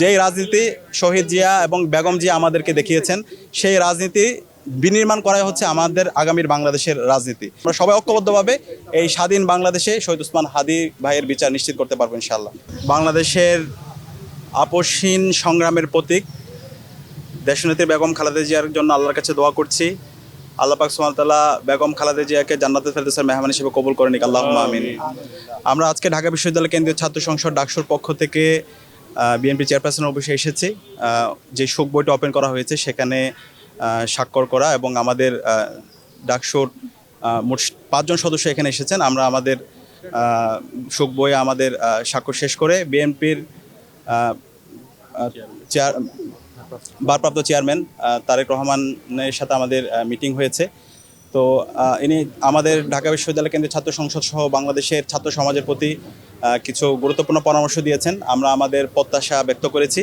যেই রাজনীতি শহীদ জিয়া এবং বেগম জিয়া আমাদেরকে দেখিয়েছেন, সেই রাজনীতি বিনির্মাণ করাই হচ্ছে আমাদের আগামীর বাংলাদেশের রাজনীতি। আমরা সবাই ঐক্যবদ্ধভাবে এই স্বাধীন বাংলাদেশে শহীদ ওসমান হাদি ভাইয়ের বিচার নিশ্চিত করতে পারবো ইনশাআল্লাহ। বাংলাদেশের আপসহীন সংগ্রামের প্রতীক দেশনেত্রী বেগম খালেদা জিয়ার জন্য আল্লাহর কাছে দোয়া করছি। আল্লাহ পাক সুবহানাহু ওয়া তাআলা বেগম খালেদা জিয়াকে জান্নাতুল ফেরদৌসের মেহমান হিসেবে কবুল করে নিক, আল্লাহুম্মা আমিন। আমরা আজকে ঢাকা বিশ্ববিদ্যালয় কেন্দ্রীয় ছাত্র সংসদ ডাকসুর পক্ষ থেকে বিএনপি চেয়ারপারসনের অফিসে এসেছি। যে শোক বইটা ওপেন করা হয়েছে সেখানে স্বাক্ষর করা এবং আমাদের ডাকসুর মোট 5 জন সদস্য এখানে এসেছেন। আমরা আমাদের শোক বইয়ে আমাদের স্বাক্ষর শেষ করে বিএনপির ভারপ্রাপ্ত চেয়ারম্যান তারেক রহমানের সাথে আমাদের মিটিং হয়েছে। তো ইনি আমাদের ঢাকা বিশ্ববিদ্যালয় কেন্দ্রীয় ছাত্র সংসদ সহ বাংলাদেশের ছাত্র সমাজের প্রতি কিছু গুরুত্বপূর্ণ পরামর্শ দিয়েছেন। আমরা আমাদের প্রত্যাশা ব্যক্ত করেছি।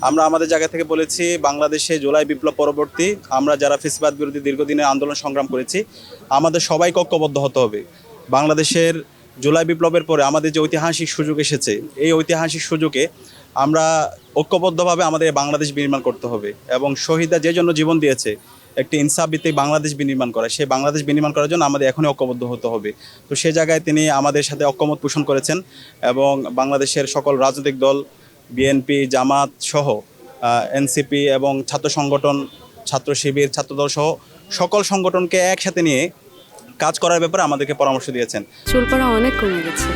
আমরা আমাদের জায়গা থেকে বলেছি, বাংলাদেশে জুলাই বিপ্লব পরবর্তী আমরা যারা ফ্যাসিবাদ বিরোধী দীর্ঘদিনের আন্দোলন সংগ্রাম করেছি, আমাদের সবাইকে ঐক্যবদ্ধ হতে হবে। বাংলাদেশের জুলাই বিপ্লবের পরে আমাদের যে ঐতিহাসিক সুযোগ এসেছে, এই ঐতিহাসিক সুযোগে আমরা ঐক্যবদ্ধভাবে আমাদের বাংলাদেশ বিনির্মাণ করতে হবে এবং শহীদরা যে জন্য জীবন দিয়েছে একটি ইনসাফ ভিত্তিক বাংলাদেশ বিনির্মাণ করা, সেই বাংলাদেশ বিনির্মাণ করার জন্য আমাদের এখনই ঐক্যবদ্ধ হতে হবে। তো সে জায়গায় তিনি আমাদের সাথে ঐক্যমত পোষণ করেছেন এবং বাংলাদেশের সকল রাজনৈতিক দল, বিএনপি, জামাত সহ এনসিপি এবং ছাত্র সংগঠন, ছাত্র শিবির, ছাত্রদল সহ সকল সংগঠনকে একসাথে নিয়ে কাজ করার ব্যাপারে আমাদেরকে পরামর্শ দিয়েছেন। চুল পড়া অনেক কমে গেছে,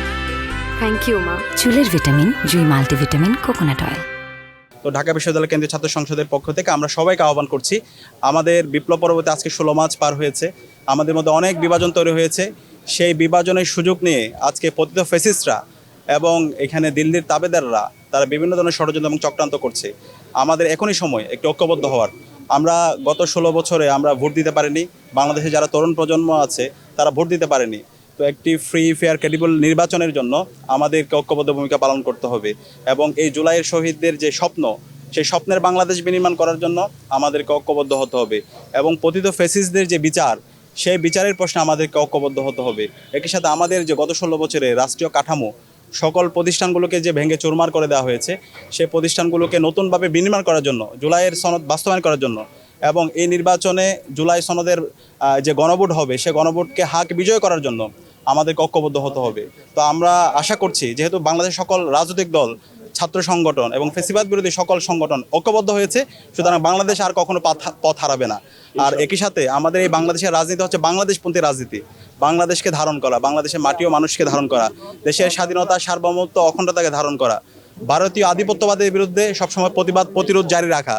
থ্যাংক ইউ মা। চুলের ভিটামিন জুই মাল্টিভিটামিন কোকোনাট অয়েল। তো ঢাকা বিশ্ববিদ্যালয় কেন্দ্রীয় ছাত্র সংসদের পক্ষ থেকে আমরা সবাইকে আহ্বান করছি, আমাদের বিপ্লব পরবর্তী আজকে 16 মার্চ পার হয়েছে, আমাদের মধ্যে অনেক বিভাজন তৈরি হয়েছে। সেই বিভাজনের সুযোগ নিয়ে আজকে পতিত ফ্যাসিস্টরা এবং এখানে দিল্লির তাবেদাররা তারা বিভিন্ন ধরনের ষড়যন্ত্র এবং চক্রান্ত করছে। আমাদের এখনই সময় একটু ঐক্যবদ্ধ হওয়ার। আমরা গত 16 বছরে আমরা ভোট দিতে পারিনি, বাংলাদেশে যারা তরুণ প্রজন্ম আছে তারা ভোট দিতে পারেনি। তো একটি ফ্রি, ফেয়ার, ক্রেডিবল নির্বাচনের জন্য আমাদেরকে ঐক্যবদ্ধ ভূমিকা পালন করতে হবে এবং এই জুলাইয়ের শহীদদের যে স্বপ্ন, সেই স্বপ্নের বাংলাদেশ বিনির্মাণ করার জন্য আমাদেরকে ঐক্যবদ্ধ হতে হবে এবং পতিত ফ্যাসিস্টদের যে বিচার, সেই বিচারের প্রশ্নে আমাদেরকে ঐক্যবদ্ধ হতে হবে। একই সাথে আমাদের যে গত 16 বছরে রাষ্ট্রীয় কাঠামো, সকল প্রতিষ্ঠানগুলোকে যে ভেঙে চুরমার করে দেওয়া হয়েছে, সেই প্রতিষ্ঠানগুলোকে নতুনভাবে বিনির্মাণ করার জন্য, জুলাইয়ের সনদ বাস্তবায়ন করার জন্য এবং এই নির্বাচনে জুলাই সনদের যে গণভোট হবে, সে গণভোটকে হাক বিজয় করার জন্য আমাদেরকে ঐক্যবদ্ধ হতে হবে। তো আমরা আশা করছি, যেহেতু বাংলাদেশের সকল রাজনৈতিক দল, ছাত্র সংগঠন এবং ফ্যাসিবাদ বিরোধী সকল সংগঠন ঐক্যবদ্ধ হয়েছে, সুতরাং বাংলাদেশ আর কখনো পথ হারাবে না। আর একই সাথে আমাদের এই বাংলাদেশের রাজনীতি হচ্ছে বাংলাদেশপন্থী রাজনীতি। বাংলাদেশকে ধারণ করা, বাংলাদেশের মাটি ও মানুষকে ধারণ করা, দেশের স্বাধীনতা, সার্বভৌমত্ব, অখণ্ডতাকে ধারণ করা, ভারতীয় আধিপত্যবাদের বিরুদ্ধে সবসময় প্রতিরোধ জারি রাখা।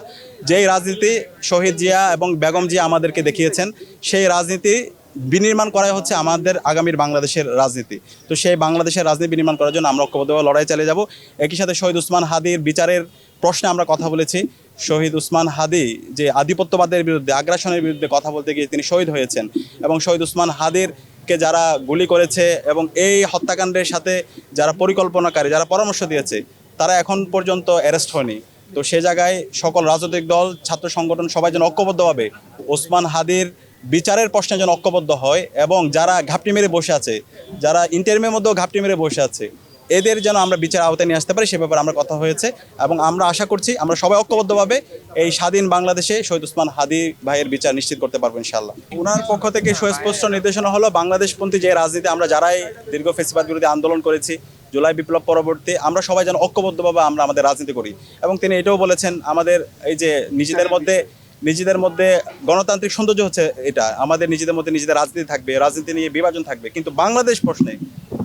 যেই রাজনীতি শহীদ জিয়া এবং বেগম জিয়া আমাদেরকে দেখিয়েছেন, সেই রাজনীতি বিনির্মাণ করাই হচ্ছে আমাদের আগামীর বাংলাদেশের রাজনীতি। তো সেই বাংলাদেশের রাজনীতি বিনির্মাণ করার জন্য আমরা ঐক্যবদ্ধভাবে লড়াই চালিয়ে যাব। একই সাথে শহীদ ওসমান হাদির বিচারের প্রশ্নে আমরা কথা বলেছি। শহীদ ওসমান হাদি যে আধিপত্যবাদের বিরুদ্ধে, আগ্রাসনের বিরুদ্ধে কথা বলতে গিয়ে তিনি শহীদ হয়েছেন এবং শহীদ ওসমান হাদিরকে যারা গুলি করেছে এবং এই হত্যাকাণ্ডের সাথে যারা পরিকল্পনাকারী, যারা পরামর্শ দিয়েছে, তারা এখন পর্যন্ত অ্যারেস্ট হয়নি। তো সে জায়গায় সকল রাজনৈতিক দল, ছাত্র সংগঠন সবাই যেন ঐক্যবদ্ধভাবে ওসমান হাদির বিচারের প্রশ্নে যেন ঐক্যবদ্ধ হয় এবং যারা ঘাপটি মেরে বসে আছে, যারা ইন্টারভিউর মধ্যেও ঘাপটি মেরে বসে আছে, এদের যেন আমরা বিচার আওতায় নিয়ে আসতে পারি, সে ব্যাপারে আমরা কথা হয়েছে এবং আমরা আশা করছি আমরা সবাই ঐক্যবদ্ধভাবে এই স্বাধীন বাংলাদেশে শহীদ ওসমান হাদি ভাইয়ের বিচার নিশ্চিত করতে পারবো ইনশাআল্লাহ। ওনার পক্ষ থেকে সুস্পষ্ট নির্দেশনা হলো, বাংলাদেশপন্থী যে রাজনীতি আমরা যারাই দীর্ঘ ফ্যাসিবাদ বিরোধী আন্দোলন করেছি, জুলাই বিপ্লব পরবর্তী আমরা সবাই যেন ঐক্যবদ্ধভাবে আমরা আমাদের রাজনীতি করি। এবং তিনি এটাও বলেছেন, আমাদের এই যে নিজেদের মধ্যে গণতান্ত্রিক সৌন্দর্য হচ্ছে এটা, আমাদের নিজেদের মধ্যে নিজেদের রাজনীতি থাকবে, রাজনীতি নিয়ে বিভাজন থাকবে, কিন্তু বাংলাদেশ প্রশ্নে,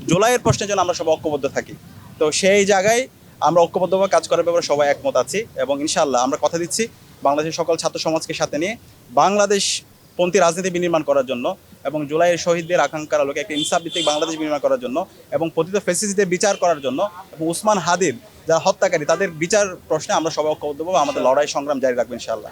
জুলাইয়ের প্রশ্নে যেন আমরা সবাই ঐক্যবদ্ধ থাকি। তো সেই জায়গায় আমরা ঐক্যবদ্ধভাবে কাজ করার ব্যাপারে সবাই একমত আছি এবং ইনশাআল্লাহ আমরা কথা দিচ্ছি বাংলাদেশের সকল ছাত্র সমাজকে সাথে নিয়ে বাংলাদেশপন্থী রাজনীতি বিনির্মাণ করার জন্য এবং জুলাইয়ের শহীদদের আকাঙ্ক্ষার আলোকে একটা ইনসাফ ভিত্তিক বাংলাদেশ বিনির্মাণ করার জন্য এবং পতিত ফ্যাসিস্টদের বিচার করার জন্য এবং ওসমান হাদির যারা হত্যাকারী তাদের বিচার প্রশ্নে আমরা সবাই ঐক্যবদ্ধভাবে আমাদের লড়াই সংগ্রাম জারি রাখবো ইনশাআল্লাহ।